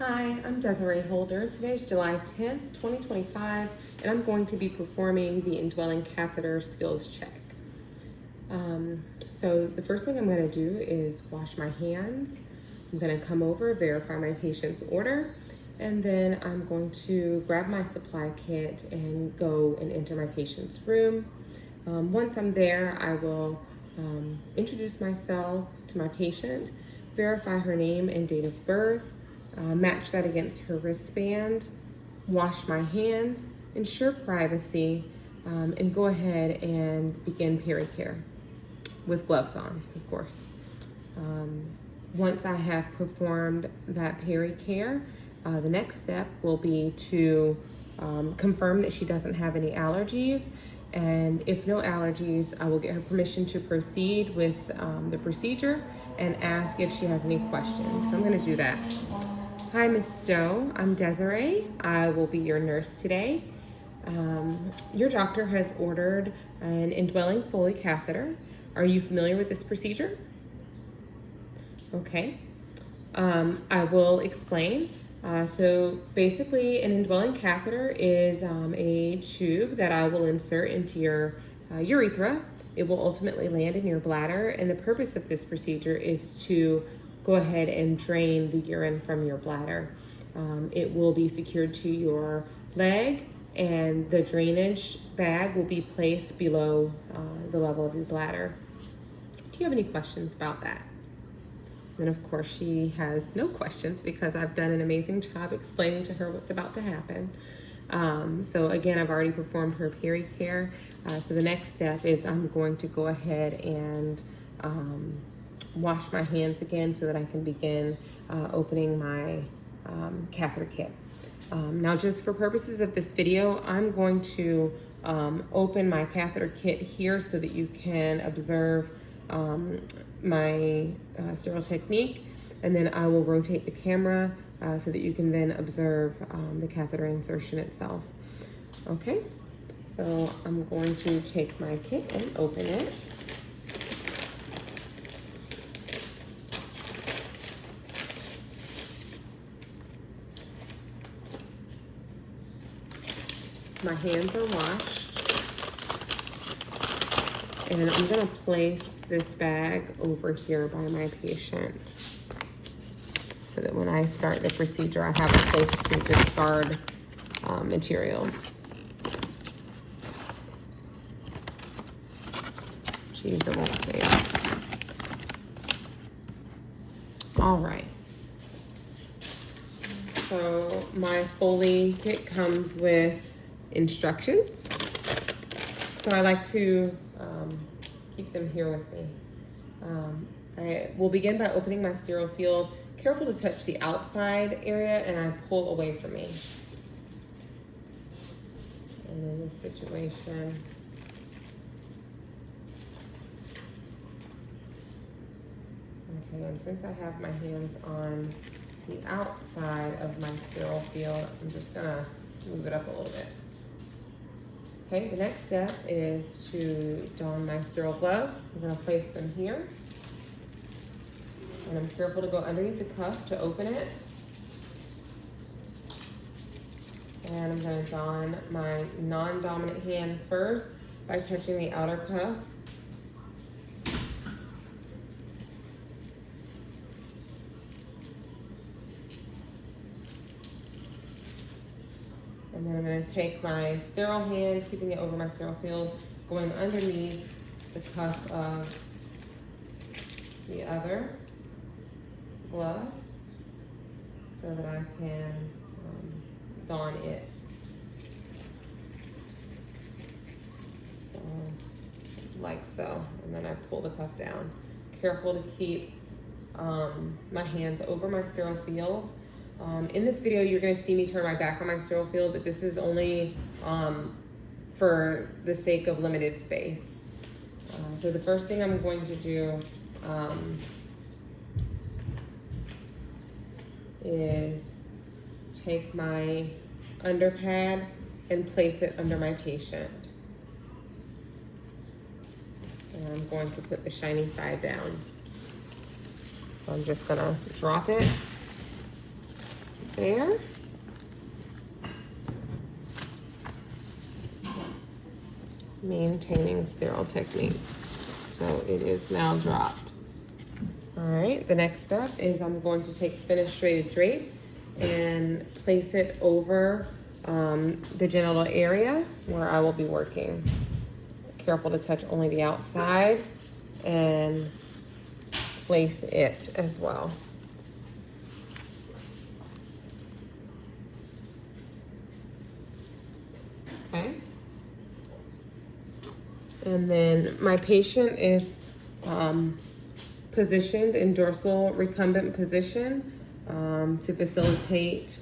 Hi, I'm Desiree Holder. Today's July 10th, 2025, and I'm going to be performing the Indwelling Catheter Skills Check. So the first thing I'm going to do is wash my hands. I'm going to come over, verify my patient's order, and then I'm going to grab my supply kit and go and enter my patient's room. Once I'm there, I will introduce myself to my patient, verify her name and date of birth, match that against her wristband, wash my hands, ensure privacy, and go ahead and begin peri-care with gloves on, of course. Once I have performed that peri-care, the next step will be to confirm that she doesn't have any allergies, and if no allergies, I will get her permission to proceed with the procedure and ask if she has any questions. So I'm going to do that. Hi, Ms. Stowe. I'm Desiree. I will be your nurse today. Your doctor has ordered an indwelling Foley catheter. Are you familiar with this procedure? Okay. I will explain. So basically, an indwelling catheter is a tube that I will insert into your urethra. It will ultimately land in your bladder, and the purpose of this procedure is to go ahead and drain the urine from your bladder. It will be secured to your leg, and the drainage bag will be placed below the level of your bladder. Do you have any questions about that? And of course, she has no questions because I've done an amazing job explaining to her what's about to happen. So again, I've already performed her peri-care. So the next step is I'm going to go ahead and wash my hands again so that I can begin opening my catheter kit. Now, just for purposes of this video, I'm going to open my catheter kit here so that you can observe my sterile technique, and then I will rotate the camera so that you can then observe the catheter insertion itself. Okay, so I'm going to take my kit and open it. My hands are washed, and I'm going to place this bag over here by my patient so that when I start the procedure, I have a place to discard materials. Geez, it won't say it. All right. So my Foley kit comes with instructions. So I like to keep them here with me. I will begin by opening my sterile field. Careful to touch the outside area, and I pull away from me. And in this situation, okay, and since I have my hands on the outside of my sterile field, I'm just gonna move it up a little bit. Okay, the next step is to don my sterile gloves. I'm gonna place them here. And I'm careful to go underneath the cuff to open it. And I'm gonna don my non-dominant hand first by touching the outer cuff. And then I'm going to take my sterile hand, keeping it over my sterile field, going underneath the cuff of the other glove so that I can don it. So, like so. And then I pull the cuff down. Careful to keep my hands over my sterile field. In this video, you're going to see me turn my back on my sterile field, but this is only for the sake of limited space. So the first thing I'm going to do is take my underpad and place it under my patient. And I'm going to put the shiny side down. So I'm just going to drop it there. Maintaining sterile technique. So it is now dropped. All right, the next step is I'm going to take fenestrated drape and place it over the genital area where I will be working. Careful to touch only the outside and place it as well. Okay. And then my patient is positioned in dorsal recumbent position to facilitate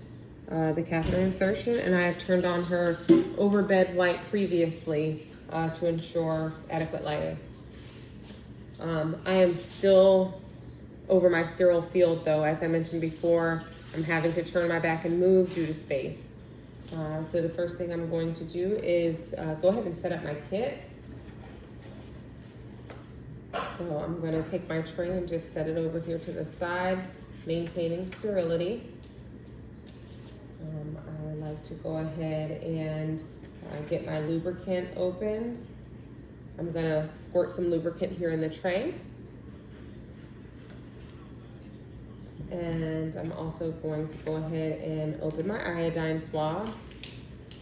the catheter insertion, and I have turned on her overbed light previously to ensure adequate lighting. I am still over my sterile field though. As I mentioned before, I'm having to turn my back and move due to space. So the first thing I'm going to do is go ahead and set up my kit. So I'm going to take my tray and just set it over here to the side, maintaining sterility. I like to go ahead and get my lubricant open. I'm going to squirt some lubricant here in the tray. And I'm also going to go ahead and open my iodine swabs.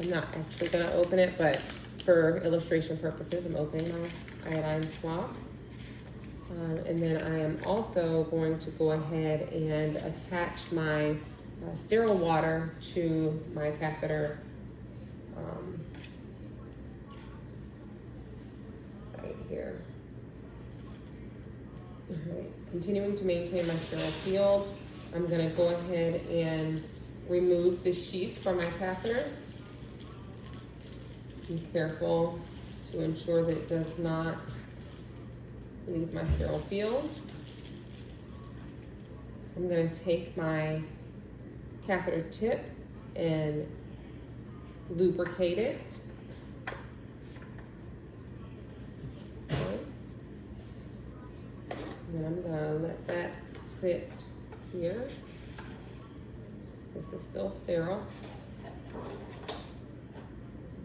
I'm not actually going to open it, but for illustration purposes, I'm opening my iodine swab. And then I am also going to go ahead and attach my sterile water to my catheter right here. All right. Continuing to maintain my sterile field, I'm going to go ahead and remove the sheath from my catheter. Be careful to ensure that it does not leave my sterile field. I'm going to take my catheter tip and lubricate it. Okay. And then I'm going to let that sit here. This is still sterile.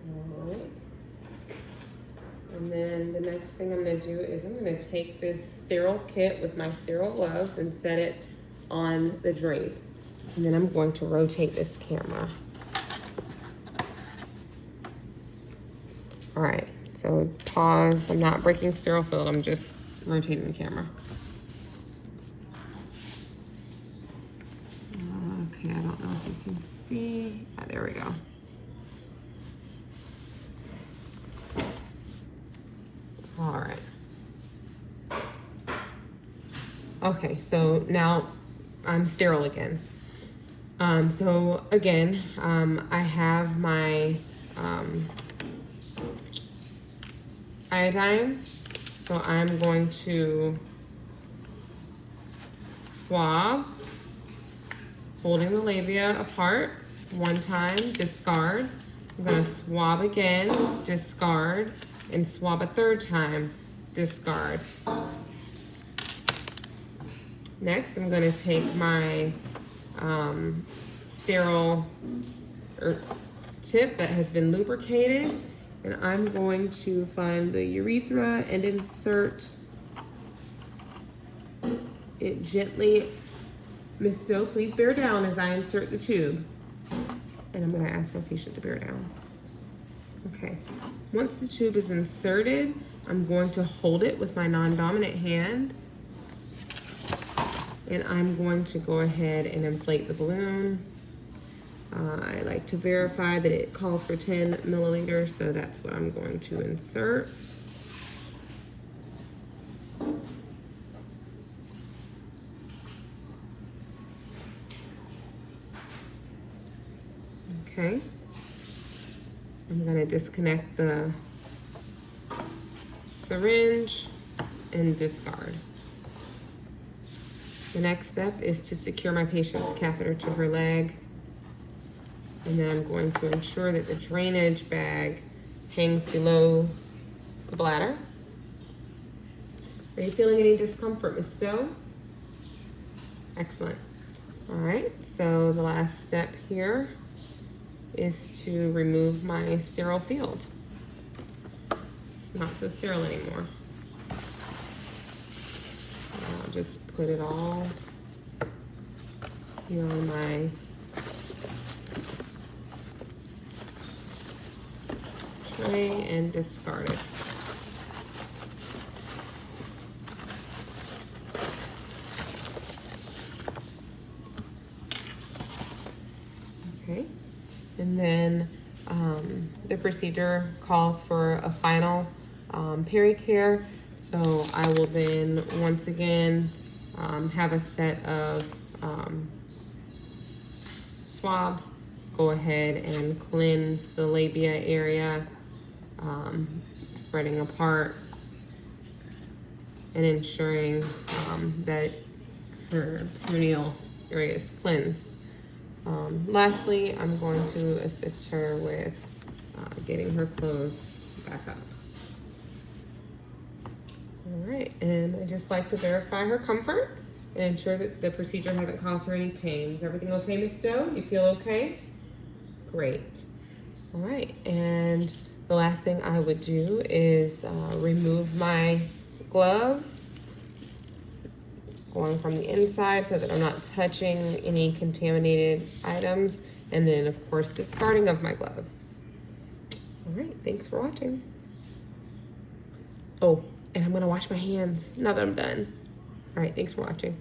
All right. And then the next thing I'm going to do is I'm going to take this sterile kit with my sterile gloves and set it on the drape. And then I'm going to rotate this camera. All right, so pause. I'm not breaking sterile field. I'm just rotating the camera. Okay, I don't know if you can see. Ah, there we go. All right. Okay, so now I'm sterile again. So again, I have my iodine. So I'm going to swab, holding the labia apart one time, discard. I'm gonna swab again, discard, and swab a third time, discard. Next, I'm going to take my sterile tip that has been lubricated, and I'm going to find the urethra and insert it gently. Miss Stowe, please bear down as I insert the tube. And I'm going to ask my patient to bear down. Okay, once the tube is inserted, I'm going to hold it with my non-dominant hand, and I'm going to go ahead and inflate the balloon. I like to verify that it calls for 10 milliliters, so that's what I'm going to insert. Okay. I'm going to disconnect the syringe and discard. The next step is to secure my patient's catheter to her leg. And then I'm going to ensure that the drainage bag hangs below the bladder. Are you feeling any discomfort, Ms. Stowe? Excellent. All right, so the last step here is to remove my sterile field. It's not so sterile anymore. I'll just put it all here on my tray and discard it. Okay, and then the procedure calls for a final peri-care. So I will then once again have a set of swabs. Go ahead and cleanse the labia area, spreading apart and ensuring that her perineal area is cleansed. Lastly, I'm going to assist her with getting her clothes back up. All right, and I just like to verify her comfort and ensure that the procedure hasn't caused her any pain. Is everything okay, Miss Doe? You feel okay? Great. All right, and the last thing I would do is remove my gloves, going from the inside so that I'm not touching any contaminated items, and then of course discarding of my gloves. All right, thanks for watching. Oh, and I'm gonna wash my hands now that I'm done. All right, thanks for watching.